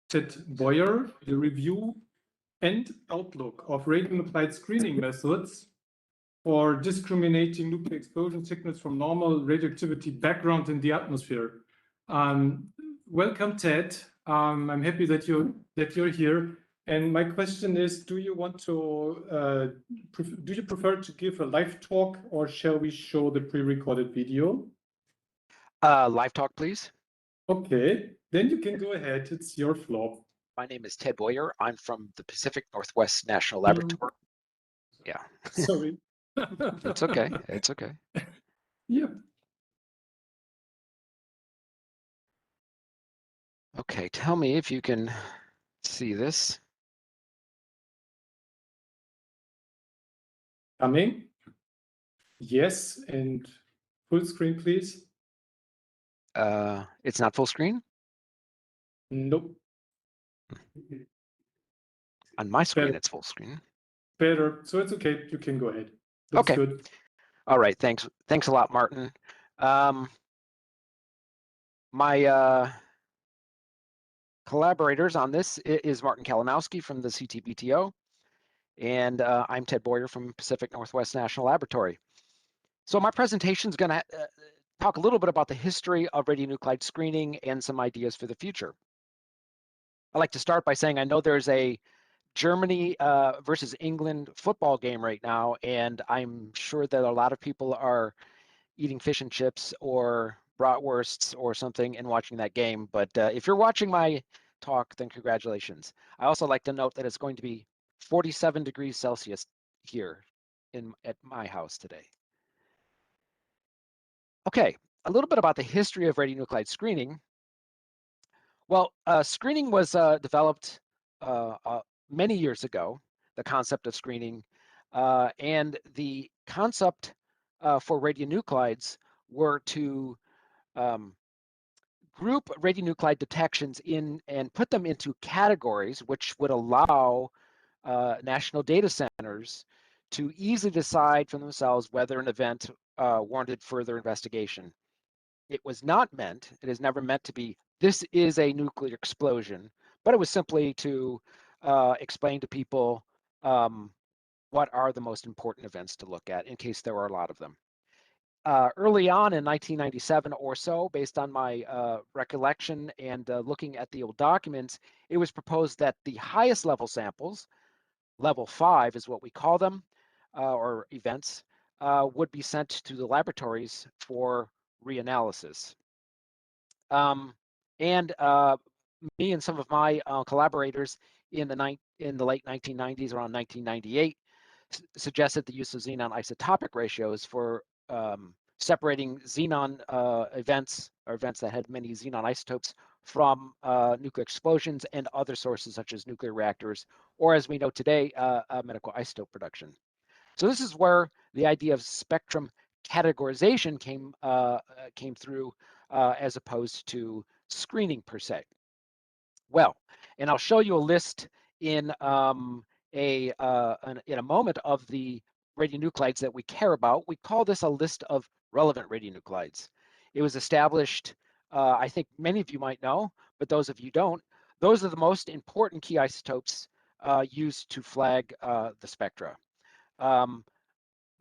Ted Boyer, the review and outlook of radionuclide screening methods for discriminating nuclear explosion signals from normal radioactivity background in the atmosphere. Welcome, Ted. I'm happy that you're here. And my question is, do you prefer to give a live talk, or shall we show the pre-recorded video? Live talk, please. Okay, then you can go ahead. It's your floor. My name is Ted Boyer. I'm from the Pacific Northwest National Laboratory. Yeah. Sorry. It's okay. It's okay. Yeah. Okay, tell me if you can see this. Coming. Yes, and full screen, please. It's not full screen? Nope. On my screen, Better. it's full screen. Better. So it's okay. You can go ahead. Looks okay. Good. All right. Thanks. Thanks a lot, Martin. My collaborators on this is Martin Kalinowski from the CTBTO, and I'm Ted Boyer from Pacific Northwest National Laboratory. So my presentation is going to talk a little bit about the history of radionuclide screening and some ideas for the future. I'd like to start by saying I know there's a Germany versus England football game right now, and I'm sure that a lot of people are eating fish and chips or bratwursts or something and watching that game. But if you're watching my talk, then congratulations. I also like to note that it's going to be 47 degrees Celsius here at my house today. Okay, a little bit about the history of radionuclide screening. Well, screening was developed many years ago, the concept of screening, and the concept for radionuclides were to group radionuclide detections in and put them into categories which would allow national data centers to easily decide for themselves whether an event warranted further investigation. It was not meant, it is never meant to be, this is a nuclear explosion, but it was simply to explain to people what are the most important events to look at in case there are a lot of them. Early on in 1997 or so, based on my recollection and looking at the old documents, it was proposed that the highest level samples, level 5 is what we call them, or events, would be sent to the laboratories for reanalysis. And me and some of my collaborators in the late 1990s, around 1998, suggested the use of xenon isotopic ratios for separating xenon events, or events that had many xenon isotopes, from nuclear explosions and other sources such as nuclear reactors, or as we know today, medical isotope production. So this is where the idea of spectrum categorization came through as opposed to screening per se. Well, and I'll show you a list in a moment of the radionuclides that we care about. We call this a list of relevant radionuclides. It was established, I think many of you might know, but those of you don't, those are the most important key isotopes used to flag the spectra.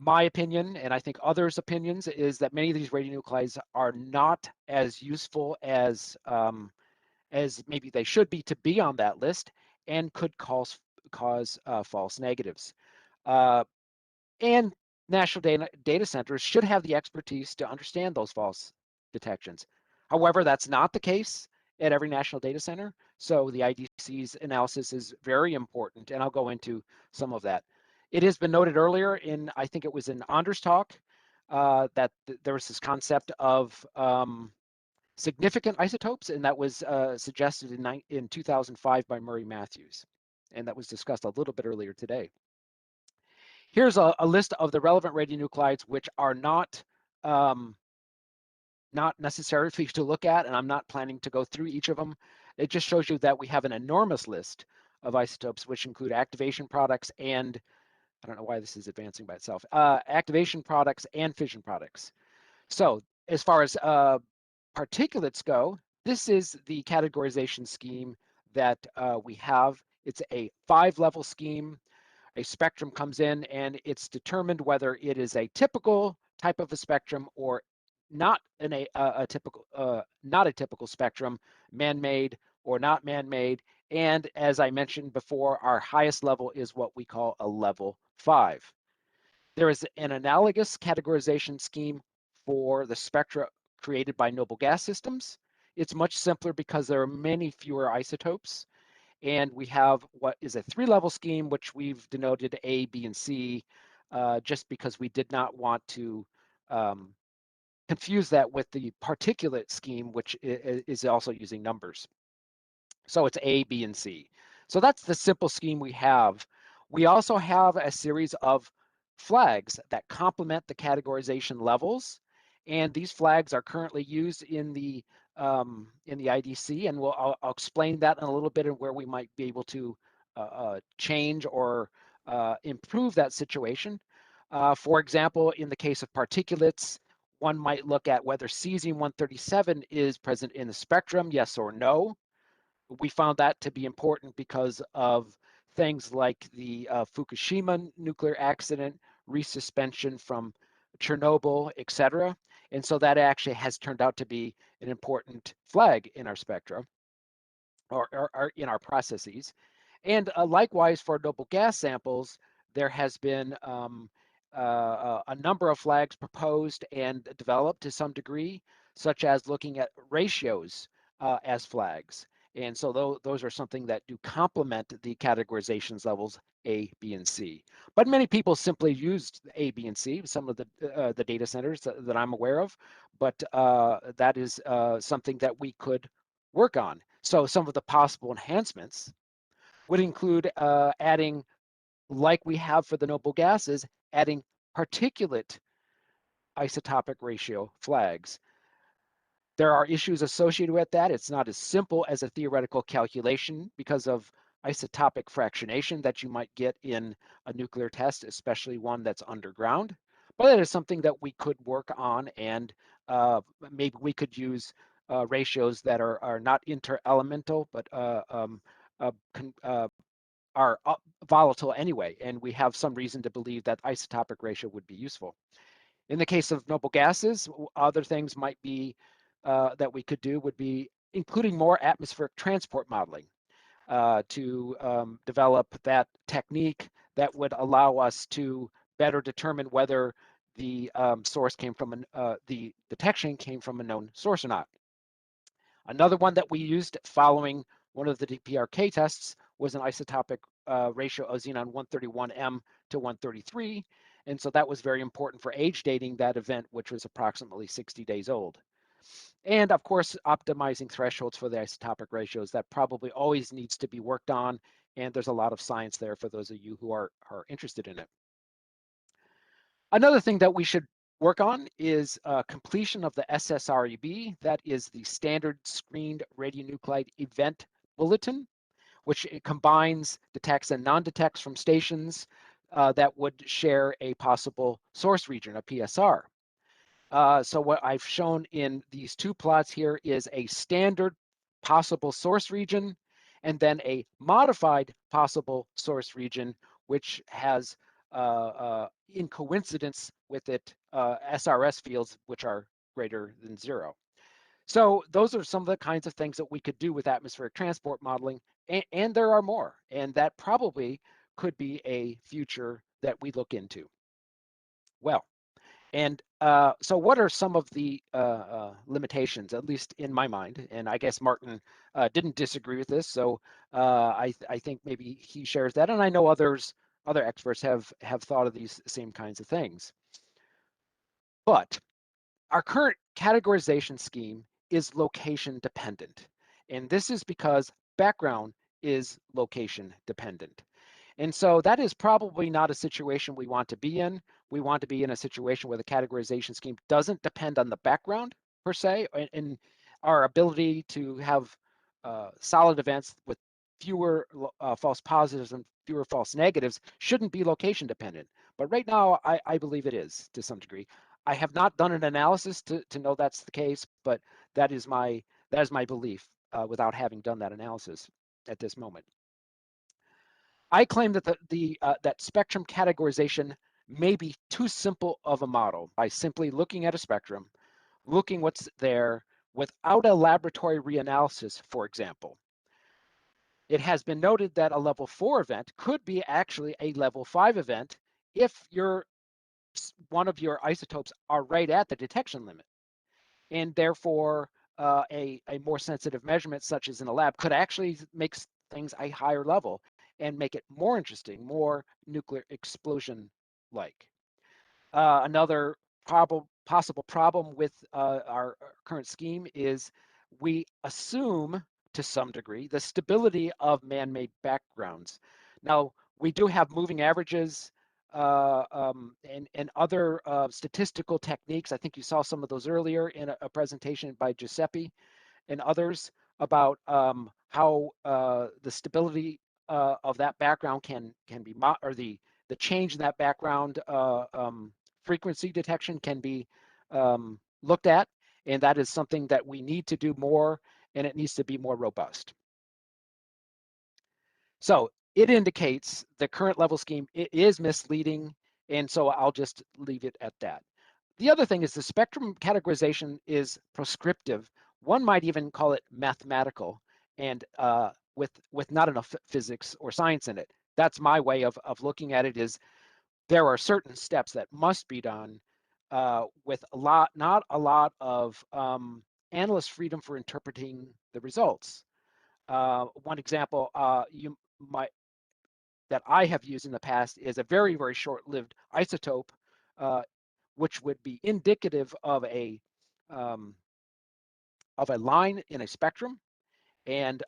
My opinion, and I think others' opinions, is that many of these radionuclides are not as useful as maybe they should be to be on that list, and could cause false negatives. And national data centers should have the expertise to understand those false detections. However, that's not the case at every national data center. So the IDC's analysis is very important, and I'll go into some of that. It has been noted earlier in, I think it was in Anders' talk, that there was this concept of significant isotopes, and that was suggested in 2005 by Murray Matthews, and that was discussed a little bit earlier today. Here's a list of the relevant radionuclides which are not necessary for you to look at, and I'm not planning to go through each of them. It just shows you that we have an enormous list of isotopes which include activation products and, I don't know why this is advancing by itself, activation products and fission products. So as far as particulates go, this is the categorization scheme that we have. It's a 5-level scheme. A spectrum comes in and it's determined whether it is a typical type of a spectrum or not a typical spectrum, man-made or not man-made. And as I mentioned before, our highest level is what we call a level 5. There is an analogous categorization scheme for the spectra created by noble gas systems. It's much simpler because there are many fewer isotopes. And we have what is a 3-level scheme, which we've denoted A, B, and C, just because we did not want to confuse that with the particulate scheme, which is also using numbers. So it's A, B, and C. So that's the simple scheme we have. We also have a series of flags that complement the categorization levels. And these flags are currently used in the IDC, and I'll explain that in a little bit and where we might be able to change or improve that situation. For example, in the case of particulates, one might look at whether cesium-137 is present in the spectrum, yes or no. We found that to be important because of things like the Fukushima nuclear accident, resuspension from Chernobyl, etc. And so that actually has turned out to be an important flag in our spectra or in our processes. And likewise for noble gas samples, there has been a number of flags proposed and developed to some degree, such as looking at ratios as flags. And so those are something that do complement the categorizations levels A, B, and C. But many people simply used A, B, and C, some of the data centers that I'm aware of, but that is something that we could work on. So some of the possible enhancements would include adding, like we have for the noble gases, adding particulate isotopic ratio flags. There are issues associated with that. It's not as simple as a theoretical calculation because of isotopic fractionation that you might get in a nuclear test, especially one that's underground. But it is something that we could work on, and maybe we could use ratios that are not interelemental, but are volatile anyway. And we have some reason to believe that isotopic ratio would be useful. In the case of noble gases, other things might be that we could do would be including more atmospheric transport modeling to develop that technique that would allow us to better determine whether the source came from the detection came from a known source or not. Another one that we used following one of the DPRK tests was an isotopic ratio of xenon 131M to 133. And so that was very important for age dating that event, which was approximately 60 days old. And of course, optimizing thresholds for the isotopic ratios, that probably always needs to be worked on. And there's a lot of science there for those of you who are interested in it. Another thing that we should work on is completion of the SSREB, that is the Standard Screened Radionuclide Event Bulletin, which it combines detects and non-detects from stations that would share a possible source region, a PSR. So what I've shown in these two plots here is a standard possible source region and then a modified possible source region, which has in coincidence with it SRS fields which are greater than 0. So those are some of the kinds of things that we could do with atmospheric transport modeling, and there are more, and that probably could be a future that we look into. Well, and so what are some of the limitations, at least in my mind? And I guess Martin didn't disagree with this, so I think maybe he shares that, and I know other experts have thought of these same kinds of things. But our current categorization scheme is location dependent, and this is because background is location dependent. And so that is probably not a situation we want to be in. We want to be in a situation where the categorization scheme doesn't depend on the background per se, and our ability to have solid events with fewer false positives and fewer false negatives shouldn't be location dependent. But right now, I believe it is to some degree. I have not done an analysis to know that's the case, but that is my belief without having done that analysis. at this moment. I claim that that spectrum categorization may be too simple of a model by simply looking at a spectrum, looking what's there without a laboratory reanalysis, for example. It has been noted that a level 4 event could be actually a level 5 event if one of your isotopes are right at the detection limit. And therefore, a more sensitive measurement, such as in a lab, could actually make things a higher level and make it more interesting, more nuclear explosion-like. Another possible problem with our current scheme is we assume, to some degree, the stability of man-made backgrounds. Now, we do have moving averages and other statistical techniques. I think you saw some of those earlier in a presentation by Giuseppe and others about how the stability of that background can be, or the change in that background frequency detection can be looked at, and that is something that we need to do more, and it needs to be more robust. So it indicates the current level scheme is misleading, and so I'll just leave it at that. The other thing is the spectrum categorization is prescriptive. One might even call it mathematical, and with not enough physics or science in it. That's my way of looking at it. Is there are certain steps that must be done with not a lot of analyst freedom for interpreting the results. One example that I have used in the past is a very, very short-lived isotope, which would be indicative of a line in a spectrum, and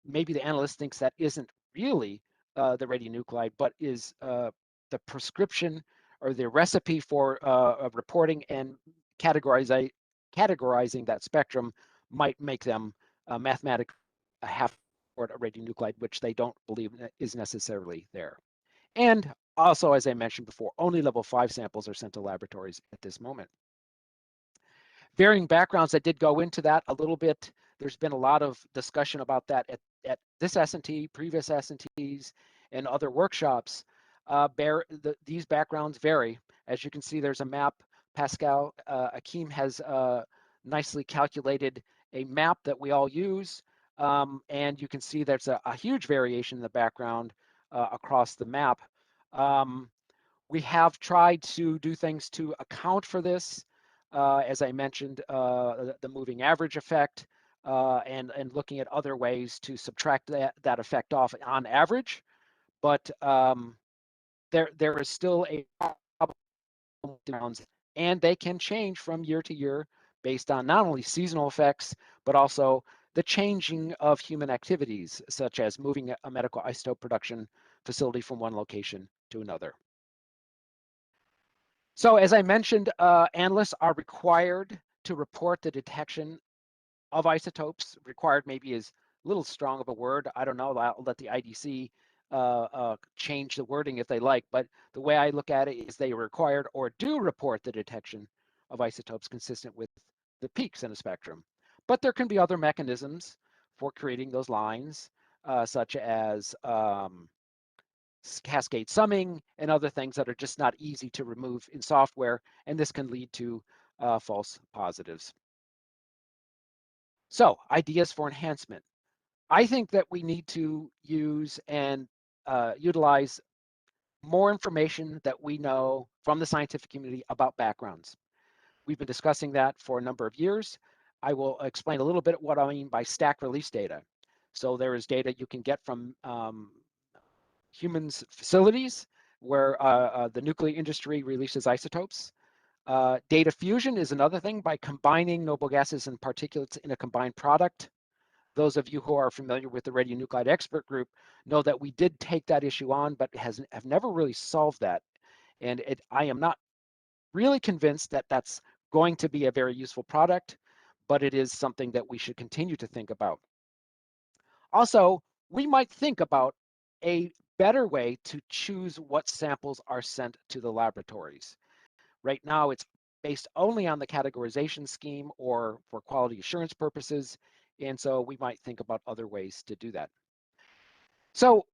maybe the analyst thinks that isn't really the radionuclide, but is the prescription or the recipe for reporting and categorizing that spectrum might make them mathematically have a radionuclide, which they don't believe is necessarily there. And also, as I mentioned before, only level 5 samples are sent to laboratories at this moment. Varying backgrounds, I did go into that a little bit. There's been a lot of discussion about that at this S&T, previous S&Ts, and other workshops. These backgrounds vary. As you can see, there's a map. Pascal Akim has nicely calculated a map that we all use. And you can see there's a huge variation in the background across the map. We have tried to do things to account for this. As I mentioned, the moving average effect, and looking at other ways to subtract that effect off on average. But there is still a problem, and they can change from year to year based on not only seasonal effects, but also the changing of human activities, such as moving a medical isotope production facility from one location to another. So as I mentioned, analysts are required to report the detection of isotopes. Required maybe is a little strong of a word. I don't know. I'll let the IDC change the wording if they like. But the way I look at it is they are required or do report the detection of isotopes consistent with the peaks in a spectrum. But there can be other mechanisms for creating those lines, such as cascade summing and other things that are just not easy to remove in software, and this can lead to false positives. So, ideas for enhancement. I think that we need to use and utilize more information that we know from the scientific community about backgrounds. We've been discussing that for a number of years. I will explain a little bit what I mean by stack release data. So there is data you can get from humans' facilities where the nuclear industry releases isotopes. Data fusion is another thing by combining noble gases and particulates in a combined product. Those of you who are familiar with the radionuclide expert group know that we did take that issue on, but have never really solved that. And I am not really convinced that that's going to be a very useful product, but it is something that we should continue to think about. Also, we might think about a better way to choose what samples are sent to the laboratories. Right now, it's based only on the categorization scheme or for quality assurance purposes, and so we might think about other ways to do that. So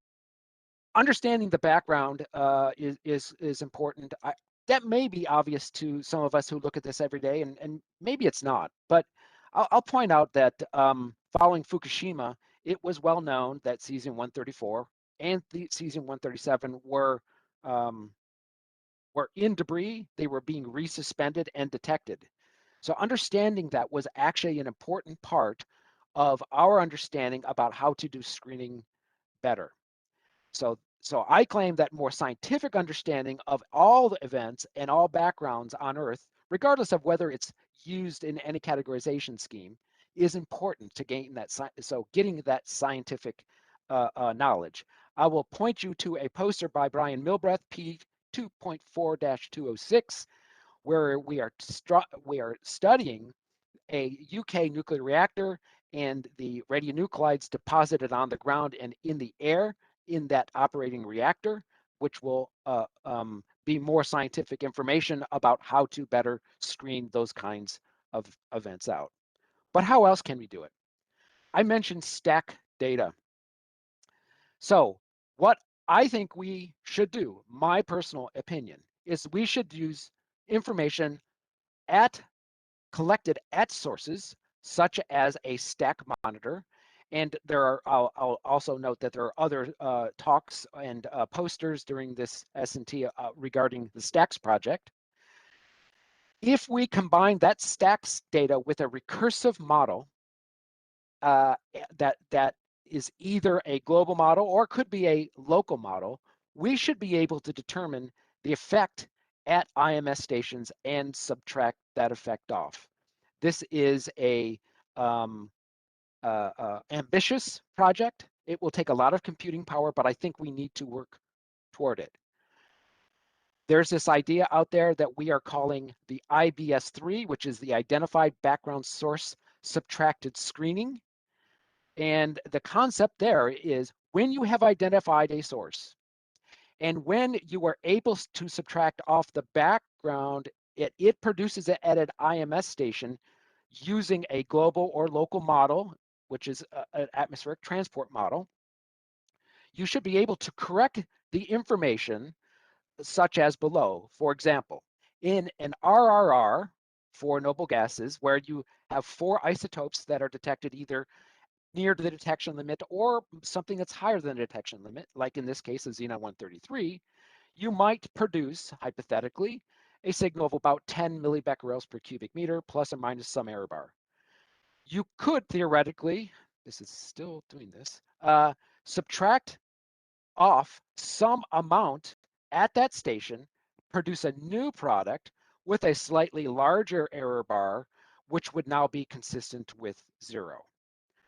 understanding the background is important. That may be obvious to some of us who look at this every day, and maybe it's not. But I'll point out that following Fukushima, it was well known that cesium-134 and the cesium-137 were in debris. They were being resuspended and detected. So understanding that was actually an important part of our understanding about how to do screening better. So I claim that more scientific understanding of all the events and all backgrounds on Earth, regardless of whether it's used in any categorization scheme, is important to gain that. So getting that scientific knowledge. I will point you to a poster by Brian Milbreth, P2.4-206, where we are studying a UK nuclear reactor and the radionuclides deposited on the ground and in the air in that operating reactor, which will be more scientific information about how to better screen those kinds of events out. But how else can we do it? I mentioned stack data. So what I think we should do, my personal opinion, is we should use information collected at sources such as a stack monitor. And I'll also note that there are other talks and posters during this S&T regarding the Stax project. If we combine that Stax data with a recursive model that is either a global model or could be a local model, we should be able to determine the effect at IMS stations and subtract that effect off. This is a ambitious project. It will take a lot of computing power, but I think we need to work toward it. There's this idea out there that we are calling the IBS3, which is the Identified Background Source Subtracted Screening. And the concept there is when you have identified a source and when you are able to subtract off the background, it produces it at an IMS station using a global or local model, which is an atmospheric transport model. You should be able to correct the information such as below. For example, in an RRR for noble gases, where you have 4 isotopes that are detected either near to the detection limit or something that's higher than the detection limit, like in this case, a xenon-133, you might produce, hypothetically, a signal of about 10 millibecquerels per cubic meter, plus or minus some error bar. You could theoretically, this is still doing this, subtract off some amount at that station, produce a new product with a slightly larger error bar, which would now be consistent with 0.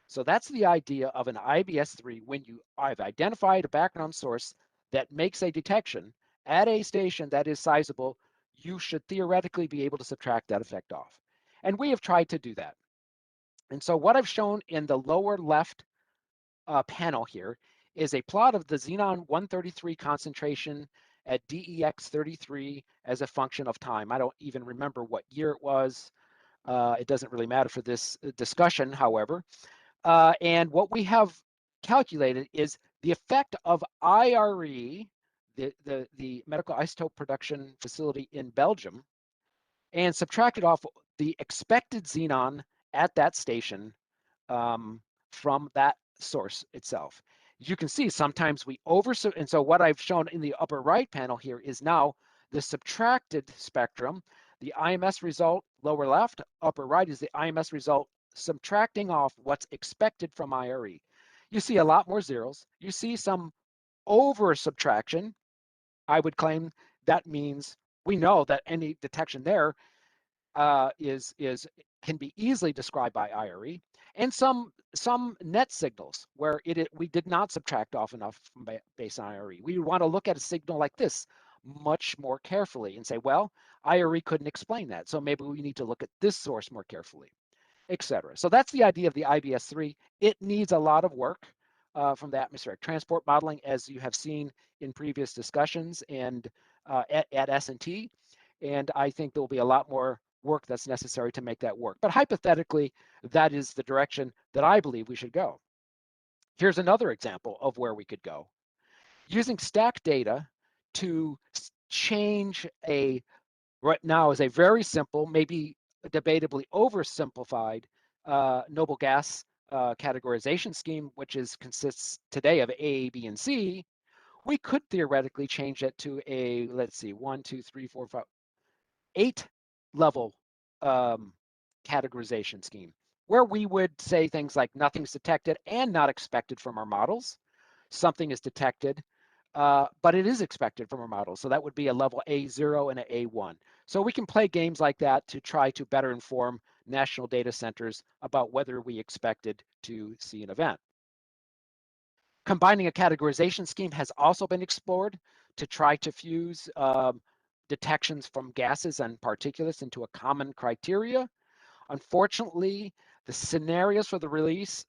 So that's the idea of an IBS3. When you have identified a background source that makes a detection at a station that is sizable, you should theoretically be able to subtract that effect off. And we have tried to do that. And so what I've shown in the lower left panel here is a plot of the xenon-133 concentration at DEX33 as a function of time. I don't even remember what year it was. It doesn't really matter for this discussion, however. And what we have calculated is the effect of IRE, the Medical Isotope Production Facility in Belgium, and subtracted off the expected xenon at that station from that source itself. You can see sometimes we and so what I've shown in the upper right panel here is now the subtracted spectrum. The IMS result, lower left, upper right is the IMS result subtracting off what's expected from IRE. You see a lot more zeros. You see some over subtraction. I would claim that means we know that any detection there can be easily described by IRE, and some net signals where we did not subtract off enough from base IRE. We want to look at a signal like this much more carefully and say, well, IRE couldn't explain that, so maybe we need to look at this source more carefully, etc. So that's the idea of the IBS3. It needs a lot of work from the atmospheric transport modeling, as you have seen in previous discussions and at S&T. And I think there will be a lot more work that's necessary to make that work. But hypothetically, that is the direction that I believe we should go. Here's another example of where we could go. Using stack data to change right now is a very simple, maybe debatably oversimplified noble gas categorization scheme, which consists today of A, B, and C. We could theoretically change it to a, let's see, 1, 2, 3, 4, 5, 8 level categorization scheme, where we would say things like nothing's detected and not expected from our models. Something is detected, but it is expected from our models. So that would be a level A0 and an A1. So we can play games like that to try to better inform national data centers about whether we expected to see an event. Combining a categorization scheme has also been explored to try to fuse detections from gases and particulates into a common criteria. Unfortunately, the scenarios for the release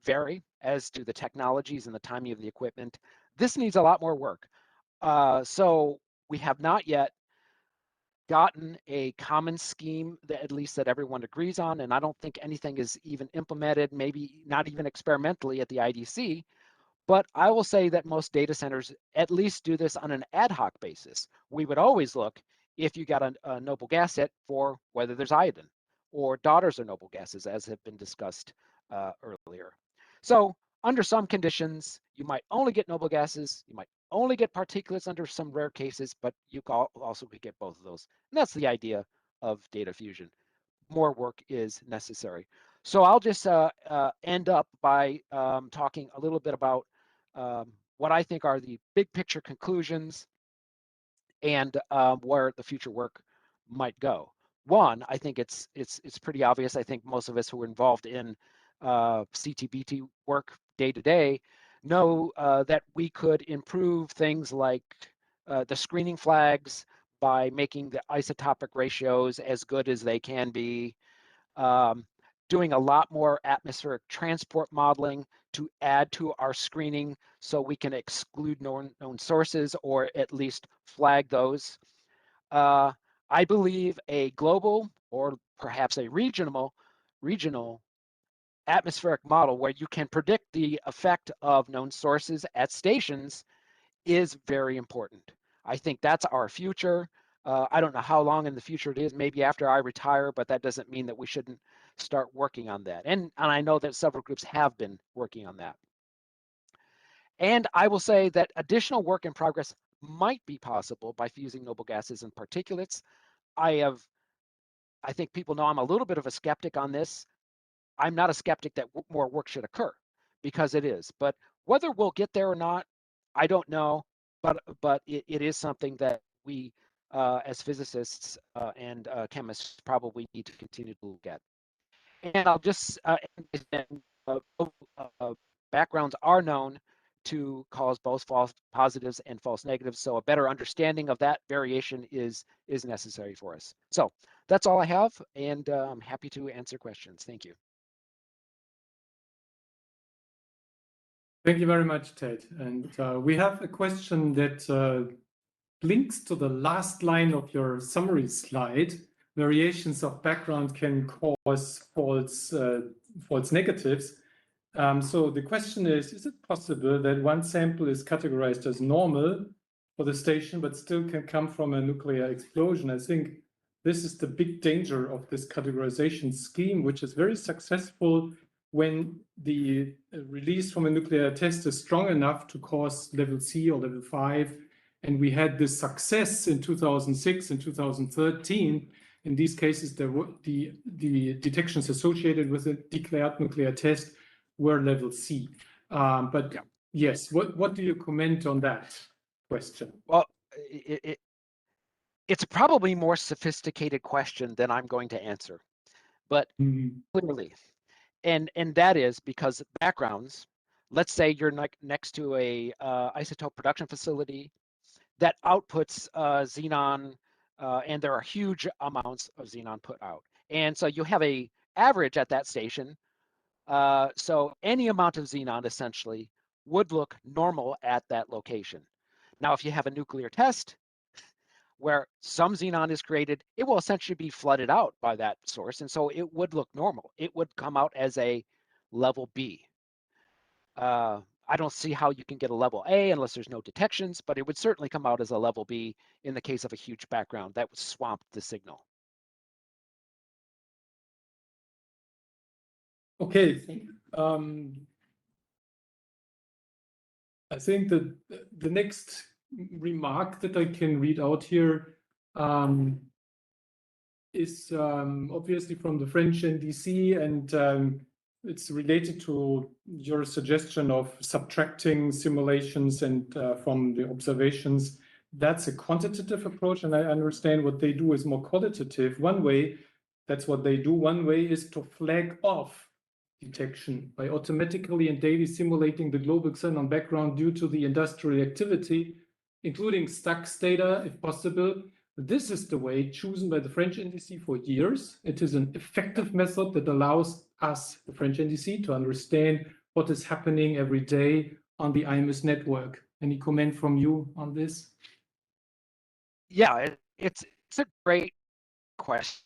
vary, as do the technologies and the timing of the equipment. This needs a lot more work. So we have not yet gotten a common scheme that at least that everyone agrees on, and I don't think anything is even implemented, maybe not even experimentally at the IDC. But I will say that most data centers at least do this on an ad hoc basis. We would always look if you got a noble gas hit for whether there's iodine or daughters of noble gases, as have been discussed earlier. So under some conditions, you might only get noble gases, you might only get particulates under some rare cases, but you also could get both of those. And that's the idea of data fusion. More work is necessary. So I'll just end up by talking a little bit about what I think are the big picture conclusions and where the future work might go. One, I think it's pretty obvious. I think most of us who are involved in CTBT work day to day know that we could improve things like the screening flags by making the isotopic ratios as good as they can be, doing a lot more atmospheric transport modeling to add to our screening so we can exclude known sources or at least flag those. I believe a global or perhaps a regional atmospheric model where you can predict the effect of known sources at stations is very important. I think that's our future. I don't know how long in the future it is, maybe after I retire, but that doesn't mean that we shouldn't start working on that. And I know that several groups have been working on that. And I will say that additional work in progress might be possible by fusing noble gases and particulates. I think people know I'm a little bit of a skeptic on this. I'm not a skeptic that more work should occur, because it is. But whether we'll get there or not, I don't know. But it is something that we, as physicists and chemists, probably need to continue to look at. And I'll just backgrounds are known to cause both false positives and false negatives. So a better understanding of that variation is necessary for us. So that's all I have, and I'm happy to answer questions. Thank you. Thank you very much, Ted. And we have a question that links to the last line of your summary slide. Variations of background can cause false negatives. So the question is it possible that one sample is categorized as normal for the station, but still can come from a nuclear explosion? I think this is the big danger of this categorization scheme, which is very successful when the release from a nuclear test is strong enough to cause level C or level 5. And we had this success in 2006 and 2013. In these cases, the detections associated with a declared nuclear test were level C. But yeah. Yes, what do you comment on that question? Well, it's probably a more sophisticated question than I'm going to answer, but clearly, and that is because backgrounds. Let's say you're next to a isotope production facility that outputs xenon, and there are huge amounts of xenon put out, and so you have a average at that station. So any amount of xenon essentially would look normal at that location. Now, if you have a nuclear test where some xenon is created, it will essentially be flooded out by that source. And so it would look normal. It would come out as a level B. I don't see how you can get a level A unless there's no detections, but it would certainly come out as a level B in the case of a huge background that would swamp the signal. Okay. I think that the next remark that I can read out here is obviously from the French NDC, and it's related to your suggestion of subtracting simulations and from the observations. That's a quantitative approach, and I understand what they do is more qualitative. One way, that's what they do. One way is to flag off detection by automatically and daily simulating the global xenon background due to the industrial activity, including Stax data if possible. This is the way chosen by the French NDC for years. It is an effective method that allows us, the French NDC, to understand what is happening every day on the IMS network. Any comment from you on this? Yeah, it's a great question.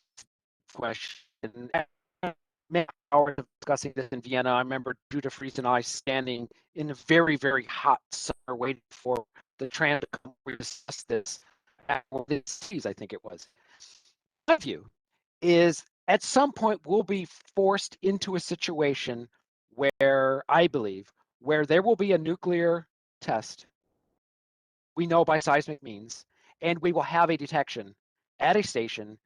Many hours of discussing this in Vienna. I remember Judith Fries and I standing in a very, very hot summer waiting for the tram to come to discuss this at cities, I think it was. My view is at some point we'll be forced into a situation where I believe where there will be a nuclear test, we know by seismic means, and we will have a detection at a station,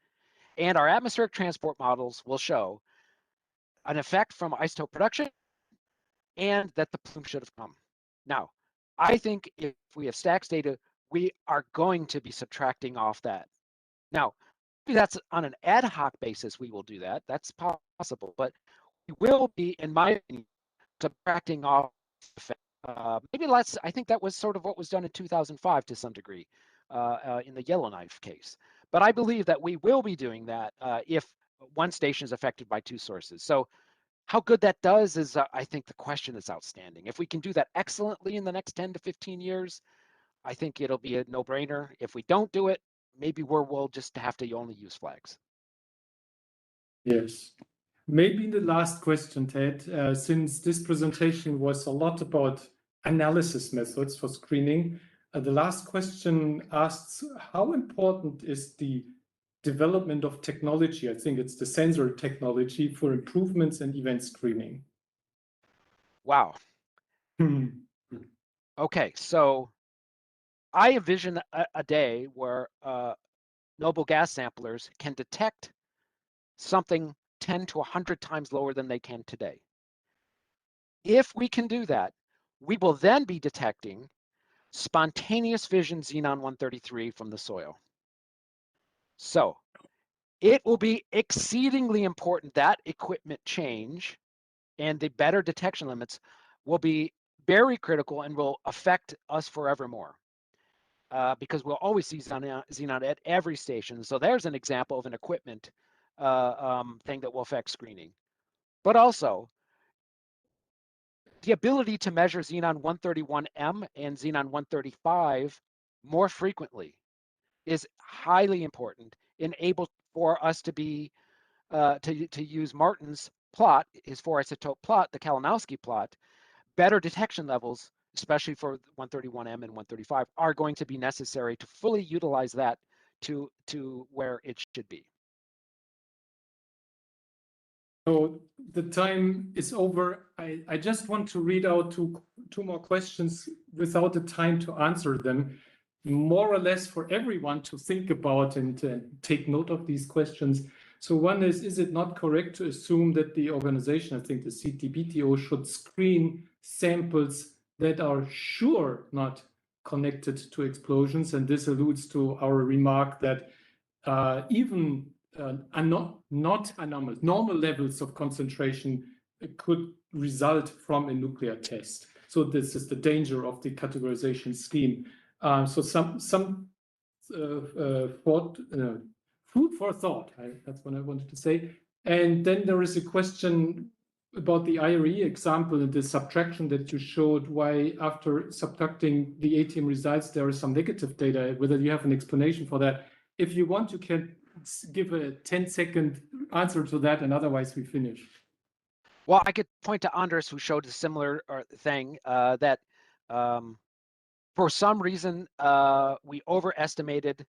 and our atmospheric transport models will show an effect from isotope production and that the plume should have come. Now, I think if we have Stax data, we are going to be subtracting off that. Now, maybe that's on an ad hoc basis we will do that. That's possible, but we will be, in my opinion, subtracting off effect. Maybe I think that was sort of what was done in 2005 to some degree in the Yellowknife case. But I believe that we will be doing that if one station is affected by two sources. So how good that does is, I think, the question that's outstanding. If we can do that excellently in the next 10 to 15 years, I think it'll be a no-brainer. If we don't do it, maybe we'll just have to only use flags. Yes. Maybe the last question, Ted, since this presentation was a lot about analysis methods for screening, the last question asks, how important is the development of technology? I think it's the sensor technology for improvements in event screening. Wow. Okay, so I envision a day where noble gas samplers can detect something 10 to 100 times lower than they can today. If we can do that, we will then be detecting spontaneous fission xenon-133 from the soil. So it will be exceedingly important that equipment change and the better detection limits will be very critical and will affect us forevermore. Because we'll always see xenon at every station. So there's an example of an equipment thing that will affect screening. But also, the ability to measure xenon-131M and xenon-135 more frequently is highly important and able for us to be to use Martin's plot, his 4-isotope plot, the Kalinowski plot. Better detection levels, especially for 131M and 135, are going to be necessary to fully utilize that to where it should be. So the time is over. I just want to read out two more questions without the time to answer them, more or less for everyone to think about and take note of these questions. So one is it not correct to assume that the organization, I think the CTBTO, should screen samples that are sure not connected to explosions? And this alludes to our remark that even not anomalous, normal levels of concentration could result from a nuclear test. So this is the danger of the categorization scheme. So some food for thought. That's what I wanted to say. And then there is a question about the IRE example and the subtraction that you showed, why after subtracting the ATM results, there is some negative data, whether you have an explanation for that. If you want, you can give a 10-second answer to that, and otherwise we finish. Well, I could point to Anders, who showed a similar thing that for some reason we overestimated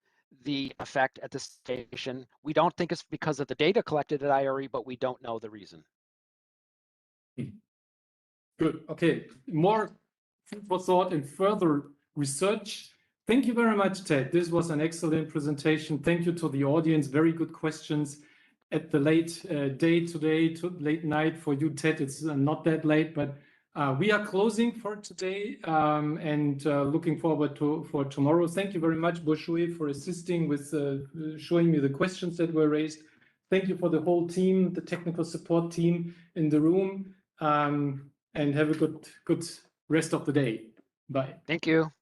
the effect at the station. We don't think it's because of the data collected at IRE, but we don't know the reason. Good. Okay. More food for thought and further research. Thank you very much, Ted. This was an excellent presentation. Thank you to the audience. Very good questions at the late day today, late night for you, Ted. It's not that late, but we are closing for today and looking forward for tomorrow. Thank you very much, Boshui, for assisting with showing me the questions that were raised. Thank you for the whole team, the technical support team in the room, and have a good rest of the day. Bye. Thank you.